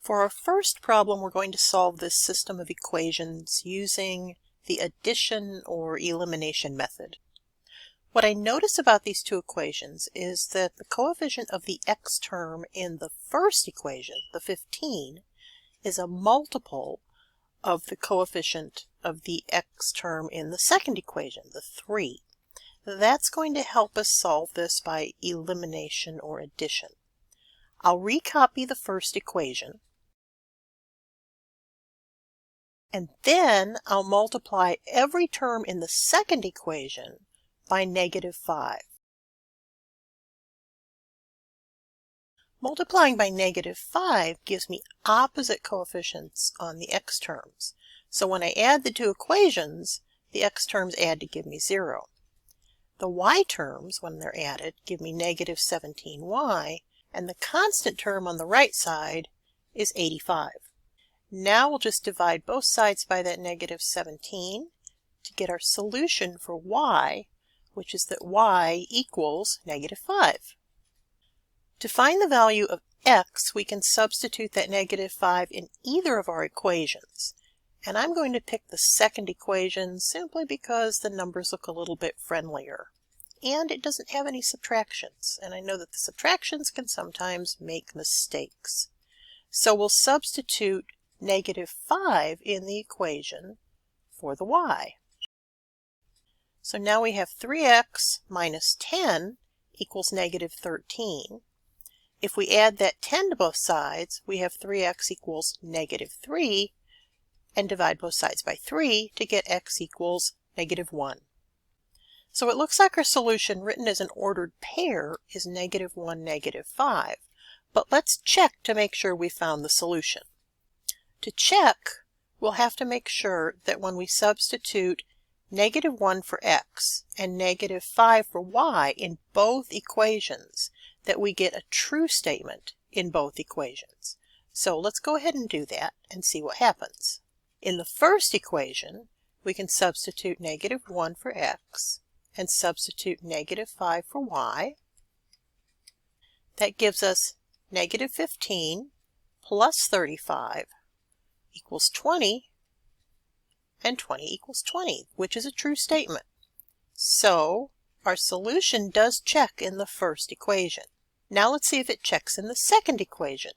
For our first problem, we're going to solve this system of equations using the addition or elimination method. What I notice about these two equations is that the coefficient of the x term in the first equation, the 15, is a multiple of the coefficient of the x term in the second equation, the 3. That's going to help us solve this by elimination or addition. I'll recopy the first equation, and then I'll multiply every term in the second equation by -5. Multiplying by -5 gives me opposite coefficients on the x terms. So when I add the two equations, the x terms add to give me 0. The y terms, when they're added, give me -17y, and the constant term on the right side is 85. Now we'll just divide both sides by that -17 to get our solution for y, which is that y equals -5. To find the value of x, we can substitute that -5 in either of our equations. And I'm going to pick the second equation simply because the numbers look a little bit friendlier. And it doesn't have any subtractions, and I know that the subtractions can sometimes make mistakes. So we'll substitute -5 in the equation for the y. So now we have 3x minus 10 equals -13. If we add that 10 to both sides, we have 3x equals -3, and divide both sides by 3 to get x equals -1. So it looks like our solution written as an ordered pair is -1, -5. But let's check to make sure we found the solution. To check, we'll have to make sure that when we substitute -1 for x and -5 for y in both equations, that we get a true statement in both equations. So let's go ahead and do that and see what happens. In the first equation, we can substitute -1 for x and substitute -5 for y. That gives us -15 plus 35 equals 20, and 20 equals 20, which is a true statement. So our solution does check in the first equation. Now let's see if it checks in the second equation,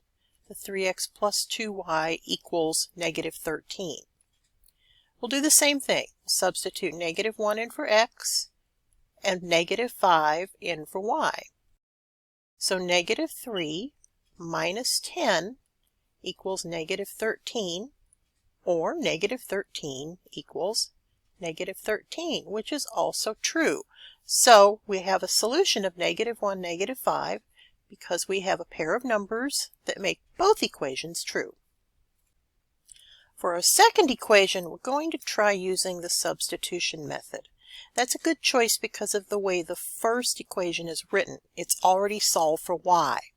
the 3x plus 2y equals -13. We'll do the same thing. We'll substitute -1 in for x and -5 in for y. So -3 minus 10 equals -13, or -13 equals -13, which is also true. So we have a solution of -1, -5, because we have a pair of numbers that make both equations true. For our second equation, we're going to try using the substitution method. That's a good choice because of the way the first equation is written. It's already solved for y.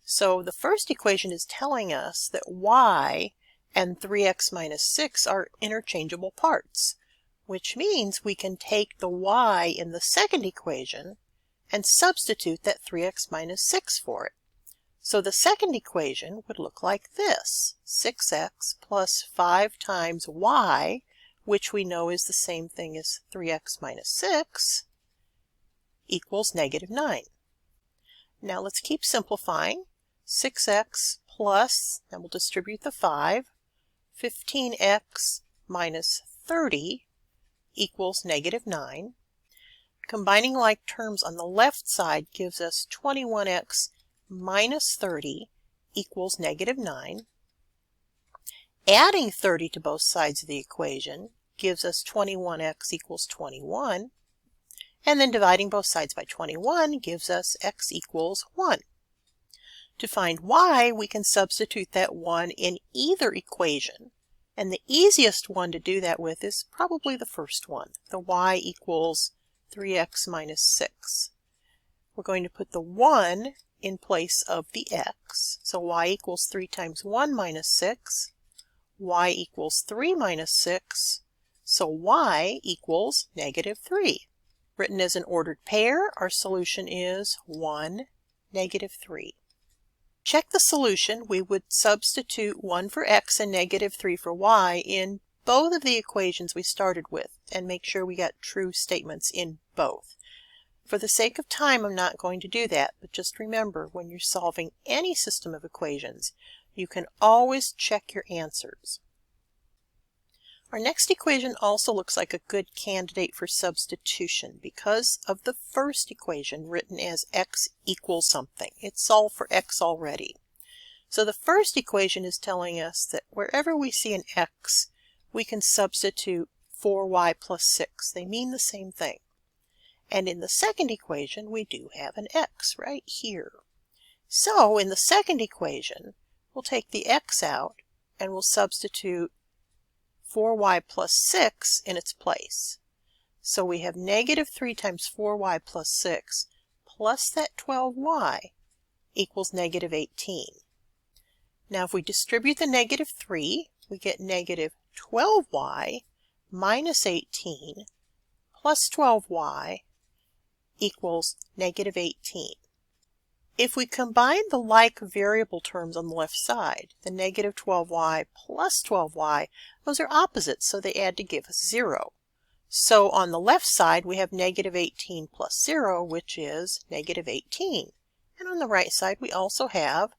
So the first equation is telling us that y and 3x minus 6 are interchangeable parts, which means we can take the y in the second equation and substitute that 3x minus 6 for it. So the second equation would look like this: 6x plus 5 times y, which we know is the same thing as 3x minus 6, equals -9. Now let's keep simplifying. 6x plus, and we'll distribute the 5, 15x minus 30 equals -9. Combining like terms on the left side gives us 21x minus 30 equals -9. Adding 30 to both sides of the equation gives us 21x equals 21. And then dividing both sides by 21 gives us x equals 1. To find y, we can substitute that 1 in either equation. And the easiest one to do that with is probably the first one, the y equals 3x minus 6. We're going to put the 1 in place of the x. So y equals 3 times 1 minus 6. Y equals 3 minus 6. So y equals -3. Written as an ordered pair, our solution is 1, -3. check the solution, we would substitute 1 for x and negative 3 for y in both of the equations we started with and make sure we got true statements in both. For the sake of time, I'm not going to do that, but just remember, when you're solving any system of equations, you can always check your answers. Our next equation also looks like a good candidate for substitution because of the first equation written as x equals something. It's solved for x already. So the first equation is telling us that wherever we see an x, we can substitute 4y plus 6. They mean the same thing. And in the second equation, we do have an x right here. So in the second equation, we'll take the x out and we'll substitute 4y plus 6 in its place. So we have negative 3 times 4y plus 6 plus that 12y equals negative 18. Now if we distribute the negative 3, we get negative 12y minus 18 plus 12y equals negative 18. If we combine the like variable terms on the left side, the negative 12y plus 12y, those are opposites, so they add to give us 0. So on the left side, we have negative 18 plus 0, which is negative 18. And on the right side, we also have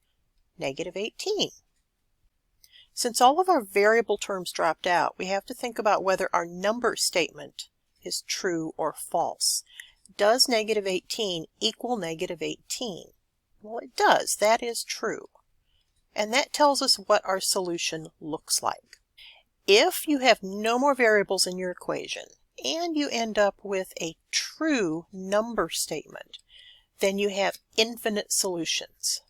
negative 18. Since all of our variable terms dropped out, we have to think about whether our number statement is true or false. Does negative 18 equal negative 18? Well, it does. That is true. And that tells us what our solution looks like. If you have no more variables in your equation and you end up with a true number statement, then you have infinite solutions.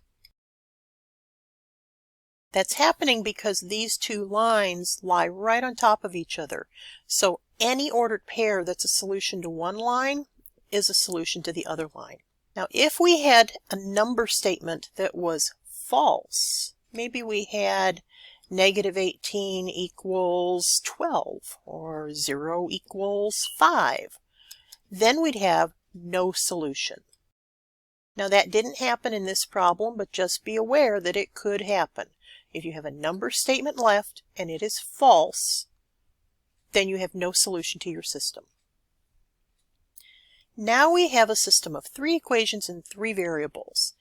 That's happening because these two lines lie right on top of each other. So any ordered pair that's a solution to one line is a solution to the other line. Now, if we had a number statement that was false, maybe we had negative 18 equals 12 or 0 equals 5, then we'd have no solution. Now, that didn't happen in this problem, but just be aware that it could happen. If you have a number statement left and it is false, then you have no solution to your system. Now we have a system of 3 equations and 3 variables.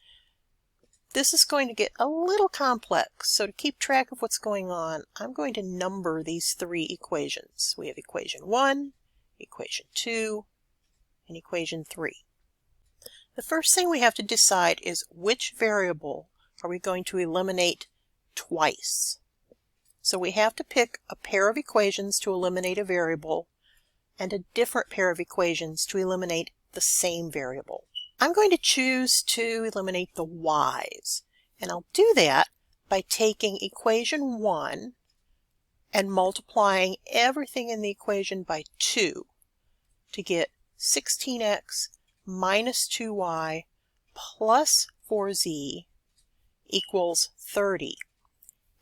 This is going to get a little complex, so to keep track of what's going on, I'm going to number these 3 equations. We have equation 1, equation 2, and equation 3. The first thing we have to decide is which variable are we going to eliminate twice. So we have to pick a pair of equations to eliminate a variable and a different pair of equations to eliminate the same variable. I'm going to choose to eliminate the y's, and I'll do that by taking equation 1 and multiplying everything in the equation by 2 to get 16x minus 2y plus 4z equals 30.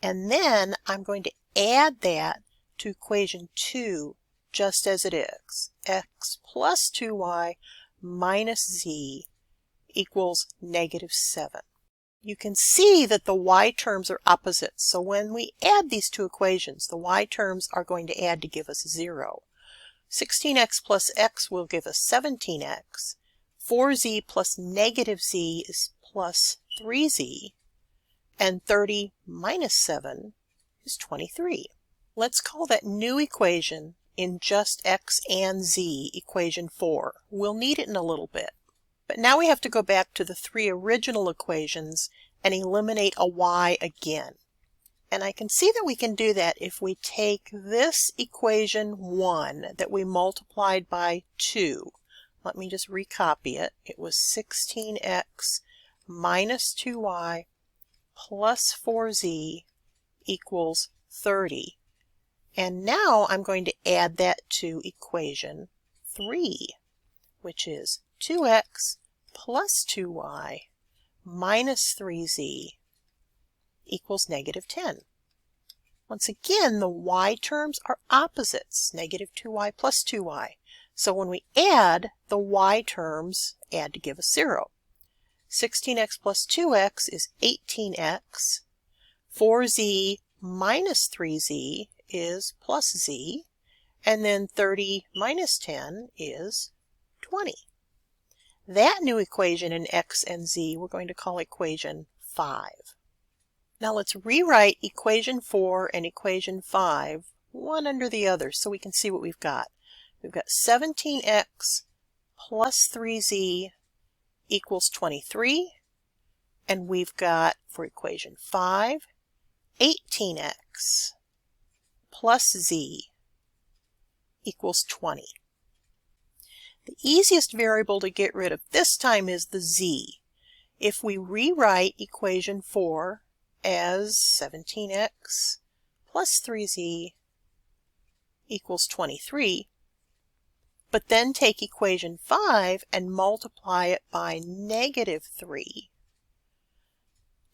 And then I'm going to add that to equation 2 just as it is. X plus 2y minus z equals negative 7. You can see that the y terms are opposites, so when we add these two equations, the y terms are going to add to give us 0. 16x plus x will give us 17x. 4z plus negative z is plus 3z, and 30 minus 7 is 23. Let's call that new equation in just x and z equation 4. We'll need it in a little bit. But now we have to go back to the 3 original equations and eliminate a y again. And I can see that we can do that if we take this equation 1 that we multiplied by 2. Let me just recopy it. It was 16x minus 2y plus 4z equals 30. And now I'm going to add that to equation 3, which is 2x plus 2y minus 3z equals negative 10. Once again, the y terms are opposites, negative 2y plus 2y. So when we add, the y terms add to give us 0. 16x plus 2x is 18x. 4z minus 3z is plus z. And then 30 minus 10 is 20. That new equation in x and z we're going to call equation 5. Now let's rewrite equation 4 and equation 5 one under the other so we can see what we've got. We've got 17x plus 3z equals 23. And we've got, for equation 5, 18x plus z equals 20. The easiest variable to get rid of this time is the z. If we rewrite equation 4 as 17x plus 3z equals 23, but then take equation 5 and multiply it by negative 3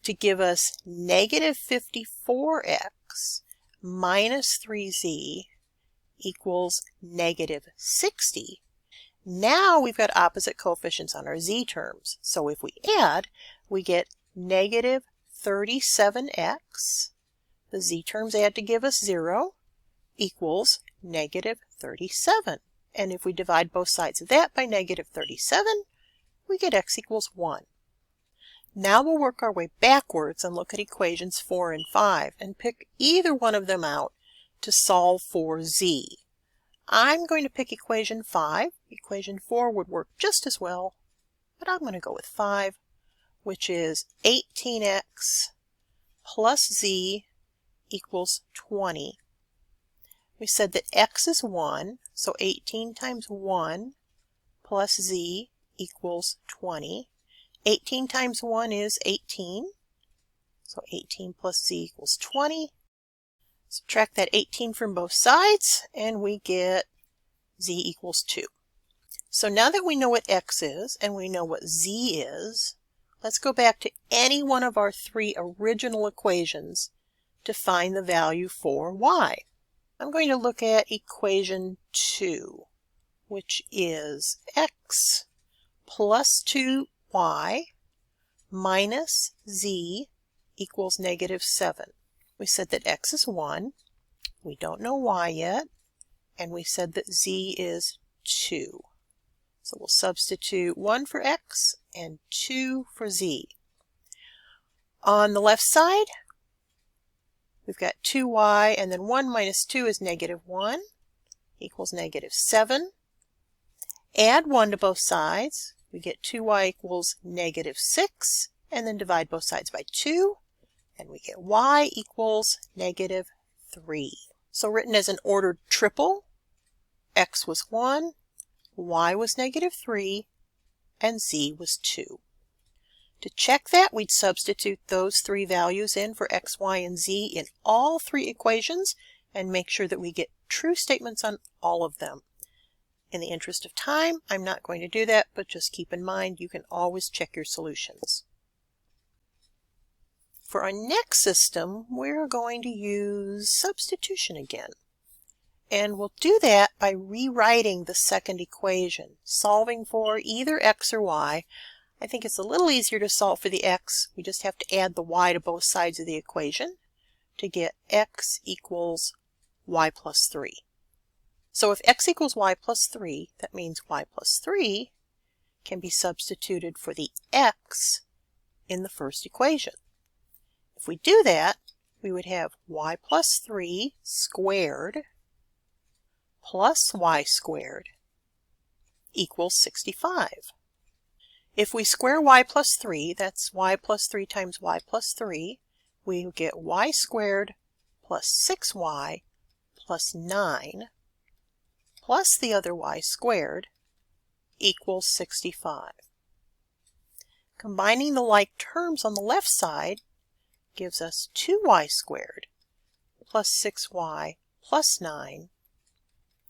to give us negative 54x minus 3z equals negative 60. Now we've got opposite coefficients on our z terms. So if we add, we get negative 37x, the z terms add to give us 0, equals negative 37. And if we divide both sides of that by negative 37, we get x equals 1. Now we'll work our way backwards and look at equations 4 and 5 and pick either one of them out to solve for z. I'm going to pick equation 5. Equation 4 would work just as well, but I'm going to go with 5, which is 18x plus z equals 20. We said that x is 1, so 18 times 1 plus z equals 20. 18 times 1 is 18, so 18 plus z equals 20. Subtract that 18 from both sides, and we get z equals 2. So now that we know what x is, and we know what z is, let's go back to any one of our 3 original equations to find the value for y. I'm going to look at equation 2, which is x plus 2y minus z equals negative 7. We said that x is 1, we don't know y yet, and we said that z is 2. So we'll substitute 1 for x and 2 for z. On the left side, we've got 2y, and then 1 minus 2 is negative 1, equals negative 7. Add 1 to both sides, we get 2y equals negative 6, and then divide both sides by 2, and we get y equals negative 3. So written as an ordered triple, x was 1, y was negative 3, and z was 2. To check that, we'd substitute those 3 values in for x, y, and z in all 3 equations and make sure that we get true statements on all of them. In the interest of time, I'm not going to do that, but just keep in mind you can always check your solutions. For our next system, we're going to use substitution again. And we'll do that by rewriting the second equation, solving for either x or y. I think it's a little easier to solve for the x. We just have to add the y to both sides of the equation to get x equals y plus 3. So if x equals y plus 3, that means y plus 3 can be substituted for the x in the first equation. If we do that, we would have y plus 3 squared plus y squared equals 65. If we square y plus 3, that's y plus 3 times y plus 3, we get y squared plus 6y plus 9 plus the other y squared equals 65. Combining the like terms on the left side gives us 2y squared plus 6y plus 9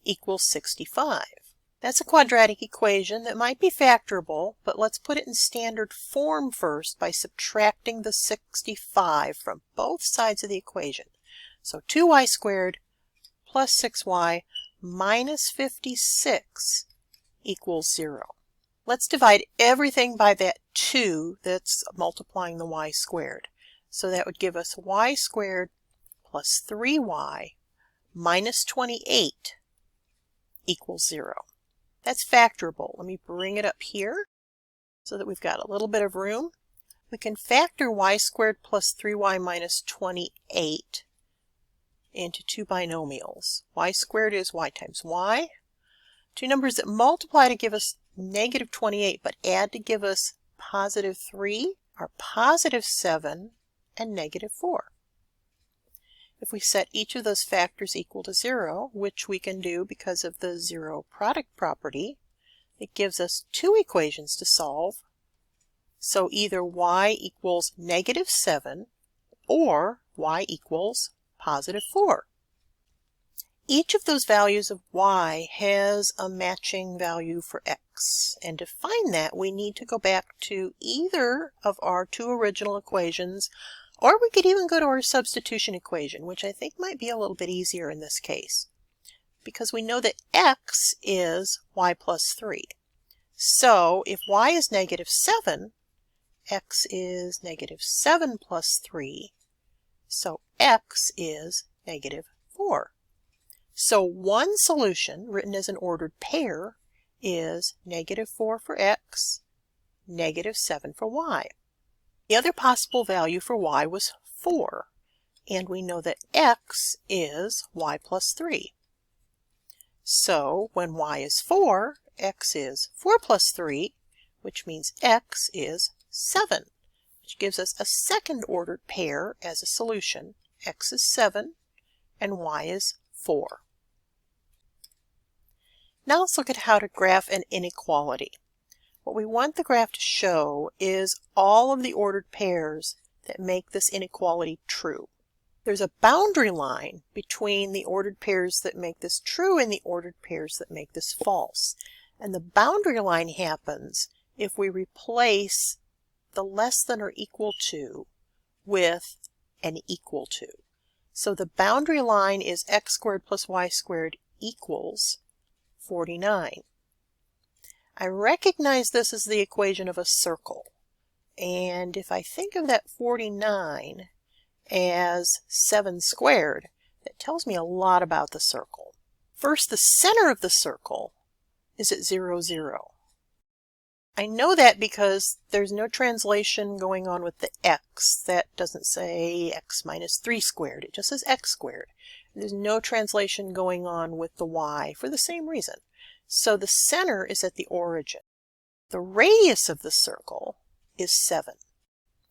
equals 65. That's a quadratic equation that might be factorable, but let's put it in standard form first by subtracting the 65 from both sides of the equation. So 2y squared plus 6y minus 56 equals 0. Let's divide everything by that 2 that's multiplying the y squared. So that would give us y squared plus 3y minus 28 equals 0. That's factorable. Let me bring it up here so that we've got a little bit of room. We can factor y squared plus 3y minus 28 into two binomials. Y squared is y times y. Two numbers that multiply to give us negative 28 but add to give us positive 3 are positive 7 and negative 4. If we set each of those factors equal to 0, which we can do because of the zero product property, it gives us two equations to solve. So either y equals negative 7 or y equals positive 4. Each of those values of y has a matching value for x. And to find that, we need to go back to either of our two original equations, or we could even go to our substitution equation, which I think might be a little bit easier in this case, because we know that x is y plus 3. So if y is negative 7, x is negative 7 plus 3, so x is negative 4. So one solution, written as an ordered pair, is negative 4 for x, negative 7 for y. The other possible value for y was 4, and we know that x is y plus 3. So when y is 4, x is 4 plus 3, which means x is 7, which gives us a second ordered pair as a solution. X is 7 and y is 4. Now let's look at how to graph an inequality. What we want the graph to show is all of the ordered pairs that make this inequality true. There's a boundary line between the ordered pairs that make this true and the ordered pairs that make this false. And the boundary line happens if we replace the less than or equal to with an equal to. So the boundary line is x squared plus y squared equals 49. I recognize this as the equation of a circle. And if I think of that 49 as 7 squared, that tells me a lot about the circle. First, the center of the circle is at 0, 0. I know that because there's no translation going on with the x. That doesn't say x minus 3 squared. It just says x squared. There's no translation going on with the y for the same reason. So the center is at the origin. The radius of the circle is 7.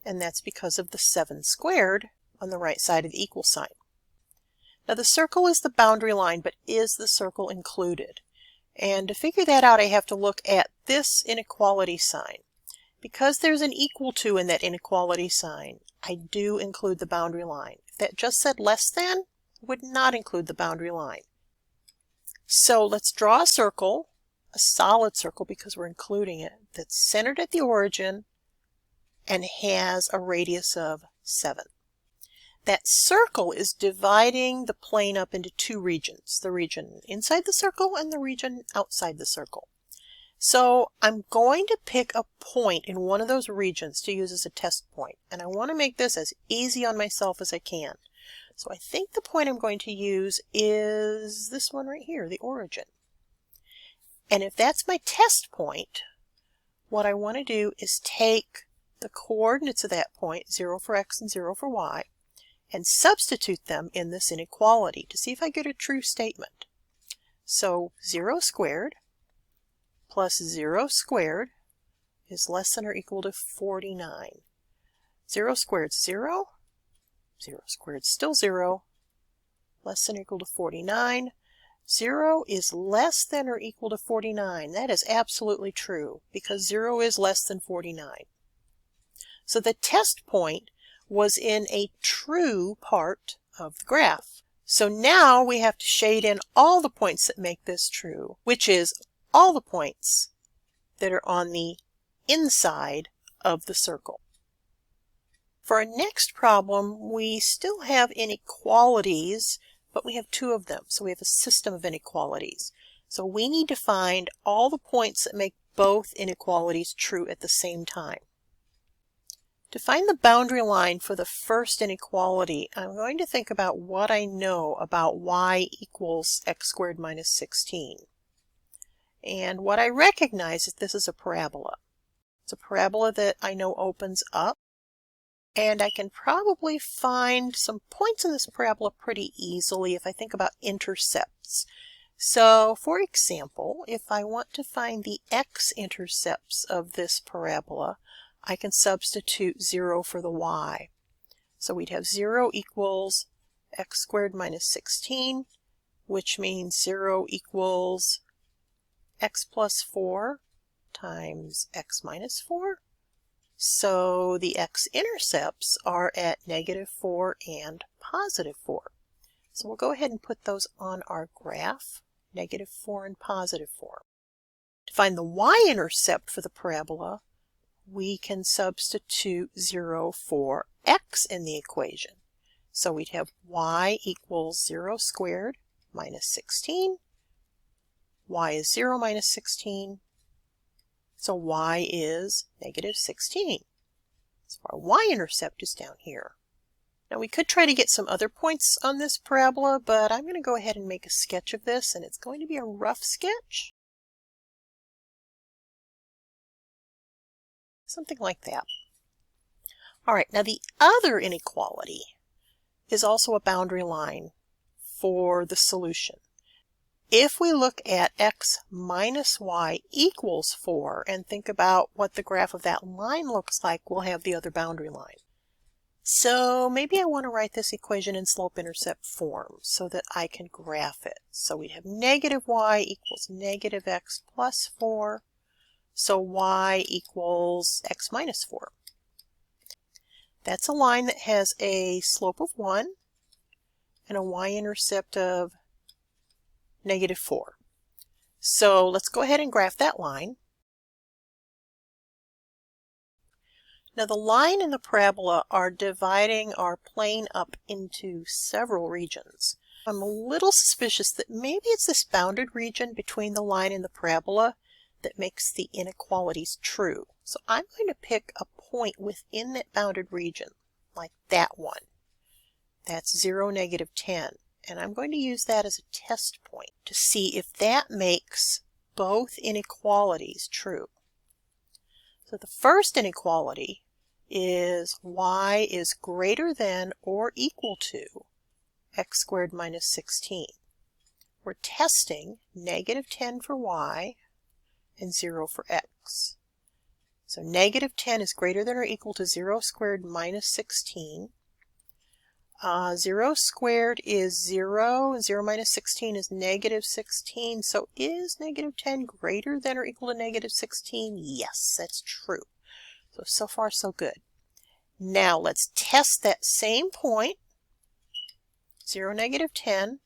And that's because of the 7 squared on the right side of the equal sign. Now the circle is the boundary line, but is the circle included? And to figure that out, I have to look at this inequality sign. Because there's an equal to in that inequality sign, I do include the boundary line. If that just said less than, I would not include the boundary line. So let's draw a circle, a solid circle because we're including it, that's centered at the origin and has a radius of 7. That circle is dividing the plane up into two regions, the region inside the circle and the region outside the circle. So I'm going to pick a point in one of those regions to use as a test point, and I want to make this as easy on myself as I can. So I think the point I'm going to use is this one right here, the origin. And if that's my test point, what I want to do is take the coordinates of that point, 0 for x and 0 for y, and substitute them in this inequality to see if I get a true statement. So 0 squared plus 0 squared is less than or equal to 49. 0 squared is 0. 0 squared is still 0. Less than or equal to 49. 0 is less than or equal to 49. That is absolutely true because 0 is less than 49. So the test point was in a true part of the graph. So now we have to shade in all the points that make this true, which is all the points that are on the inside of the circle. For our next problem, we still have inequalities, but we have two of them. So we have a system of inequalities. So we need to find all the points that make both inequalities true at the same time. To find the boundary line for the first inequality, I'm going to think about what I know about y equals x squared minus 16. And what I recognize is this is a parabola. It's a parabola that I know opens up, and I can probably find some points in this parabola pretty easily if I think about intercepts. So, for example, if I want to find the x-intercepts of this parabola, I can substitute 0 for the y. So we'd have 0 equals x squared minus 16, which means 0 equals x plus 4 times x minus 4. So the x-intercepts are at negative 4 and positive 4. So we'll go ahead and put those on our graph, negative 4 and positive 4. To find the y-intercept for the parabola, we can substitute 0 for x in the equation. So we'd have y equals 0 squared minus 16. Y is 0 minus 16. So y is negative 16. So our y-intercept is down here. Now we could try to get some other points on this parabola, but I'm going to go ahead and make a sketch of this, and it's going to be a rough sketch. Something like that. All right, now the other inequality is also a boundary line for the solution. If we look at x minus y equals 4 and think about what the graph of that line looks like, we'll have the other boundary line. So maybe I want to write this equation in slope-intercept form so that I can graph it. So we'd have negative y equals negative x plus 4. So y equals x minus 4. That's a line that has a slope of 1 and a y-intercept of negative 4. So let's go ahead and graph that line. Now the line and the parabola are dividing our plane up into several regions. I'm a little suspicious that maybe it's this bounded region between the line and the parabola that makes the inequalities true. So I'm going to pick a point within that bounded region, like that one. That's 0, negative 10. And I'm going to use that as a test point to see if that makes both inequalities true. So the first inequality is y is greater than or equal to x squared minus 16. We're testing negative 10 for y and 0 for x. So negative 10 is greater than or equal to 0 squared minus 16. 0 squared is 0, and 0 minus 16 is negative 16. So is negative 10 greater than or equal to negative 16? Yes, that's true. So far so good. Now let's test that same point, 0, negative 10,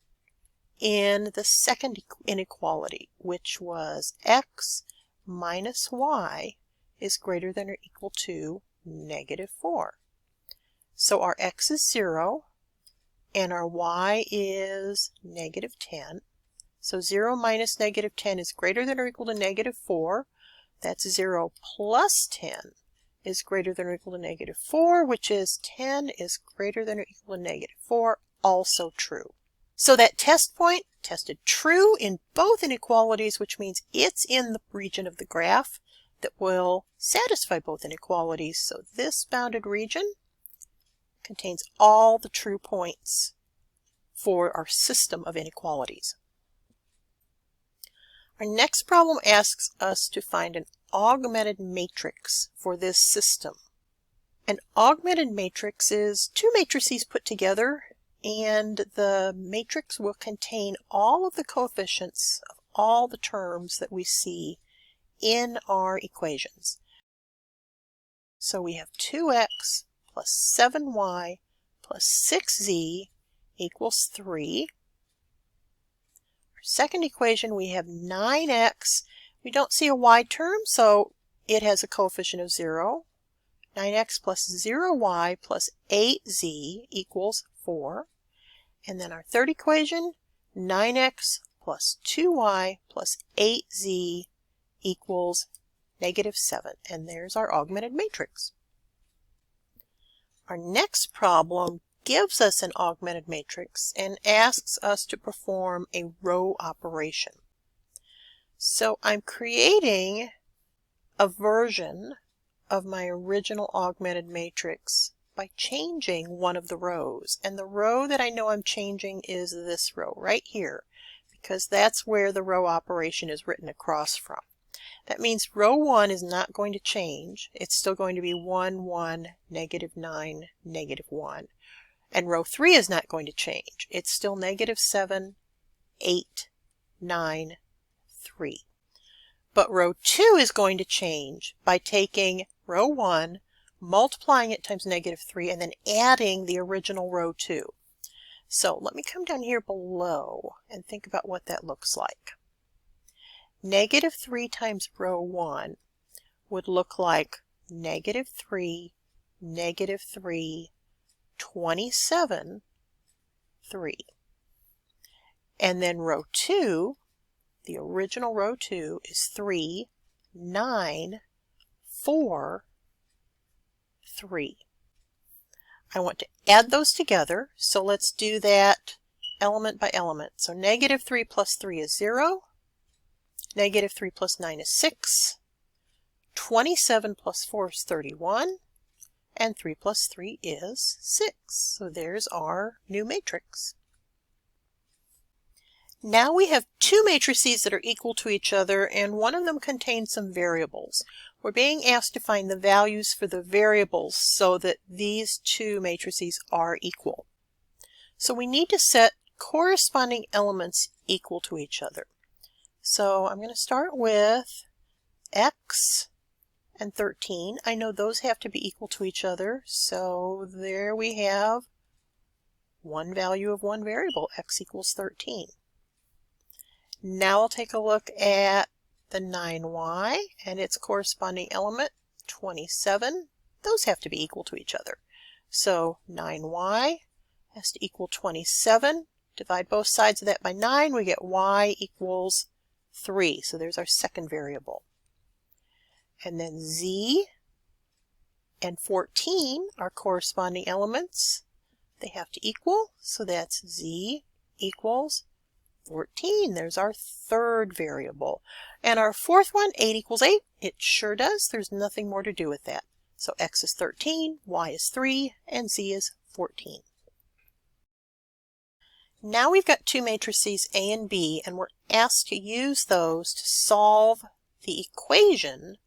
in the second inequality, which was x minus y is greater than or equal to negative 4. So our x is 0, and our y is negative 10. So 0 minus negative 10 is greater than or equal to negative 4. That's 0 plus 10 is greater than or equal to negative 4, which is 10 is greater than or equal to negative 4, also true. So that test point tested true in both inequalities, which means it's in the region of the graph that will satisfy both inequalities. So this bounded region contains all the true points for our system of inequalities. Our next problem asks us to find an augmented matrix for this system. An augmented matrix is two matrices put together, and the matrix will contain all of the coefficients of all the terms that we see in our equations. So we have 2x plus 7y plus 6z equals 3. Our second equation, we have 9x. We don't see a y term, so it has a coefficient of 0. 9x plus 0y plus 8z equals 4. And then our third equation, 9x plus 2y plus 8z equals negative 7. And there's our augmented matrix. Our next problem gives us an augmented matrix and asks us to perform a row operation. So I'm creating a version of my original augmented matrix by changing one of the rows. And the row that I know I'm changing is this row right here, because that's where the row operation is written across from. That means row 1 is not going to change. It's still going to be 1, 1, negative 9, negative 1. And row 3 is not going to change. It's still negative 7, 8, 9, 3. But row 2 is going to change by taking row 1, multiplying it times negative 3, and then adding the original row 2. So let me come down here below and think about what that looks like. Negative 3 times row 1 would look like negative 3, negative 3, 27, 3. And then row 2, the original row 2 is 3, 9, 4, 3. I want to add those together, so let's do that element by element. So negative 3 plus 3 is 0. Negative 3 plus 9 is 6. 27 plus 4 is 31. And 3 plus 3 is 6. So there's our new matrix. Now we have two matrices that are equal to each other, and one of them contains some variables. We're being asked to find the values for the variables so that these two matrices are equal. So we need to set corresponding elements equal to each other. So I'm going to start with x and 13. I know those have to be equal to each other, so there we have one value of one variable, x equals 13. Now I'll take a look at the 9y and its corresponding element, 27. Those have to be equal to each other. So 9y has to equal 27. Divide both sides of that by 9, we get y equals 3. So there's our second variable. And then z and 14 are corresponding elements. They have to equal, so that's z equals 14. There's our third variable. And our fourth one, 8 equals 8. It sure does. There's nothing more to do with that. So x is 13, y is 3, and z is 14. Now we've got two matrices A and B, and we're asked to use those to solve the equation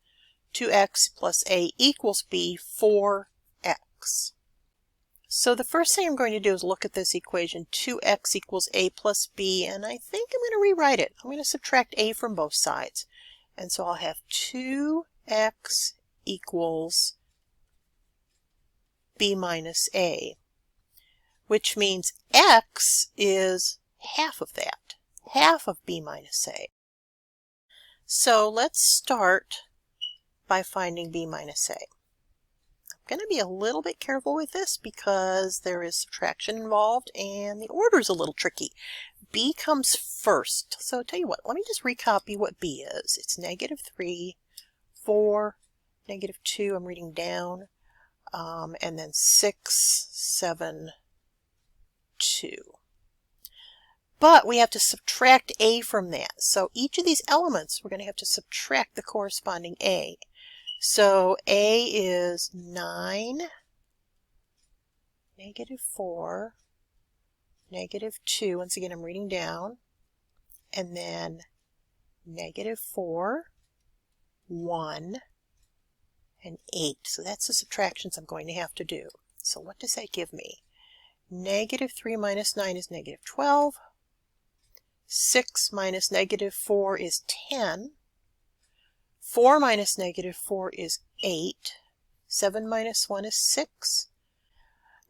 2x plus A equals B for x. So the first thing I'm going to do is look at this equation, 2x equals A plus B, and I think I'm going to rewrite it. I'm going to subtract A from both sides. And so I'll have 2x equals B minus A, which means x is half of that, half of B minus A. So let's start by finding B minus A. I'm going to be a little bit careful with this because there is subtraction involved and the order is a little tricky. B comes first. So I'll tell you what, let me just recopy what B is. It's negative 3, 4, negative 2, I'm reading down, and then 6, 7, 2. But we have to subtract A from that. So each of these elements, we're going to have to subtract the corresponding A. So A is 9, negative 4, negative 2. Once again, I'm reading down. And then negative 4, 1, and 8. So that's the subtractions I'm going to have to do. So what does that give me? Negative 3 minus 9 is negative 12. 6 minus negative 4 is 10. 4 minus negative 4 is 8. 7 minus 1 is 6.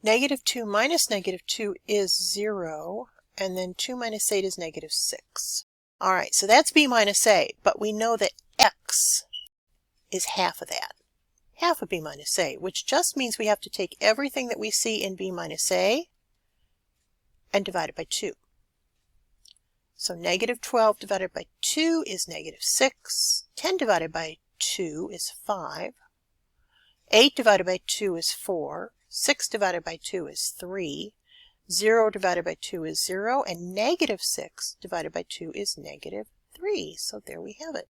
Negative 2 minus negative 2 is 0. And then 2 minus 8 is negative 6. All right, so that's B minus A, but we know that x is half of that. Half of B minus A, which just means we have to take everything that we see in B minus A and divide it by 2. So negative 12 divided by 2 is negative 6. 10 divided by 2 is 5. 8 divided by 2 is 4. 6 divided by 2 is 3. 0 divided by 2 is 0. And negative 6 divided by 2 is negative 3. So there we have it.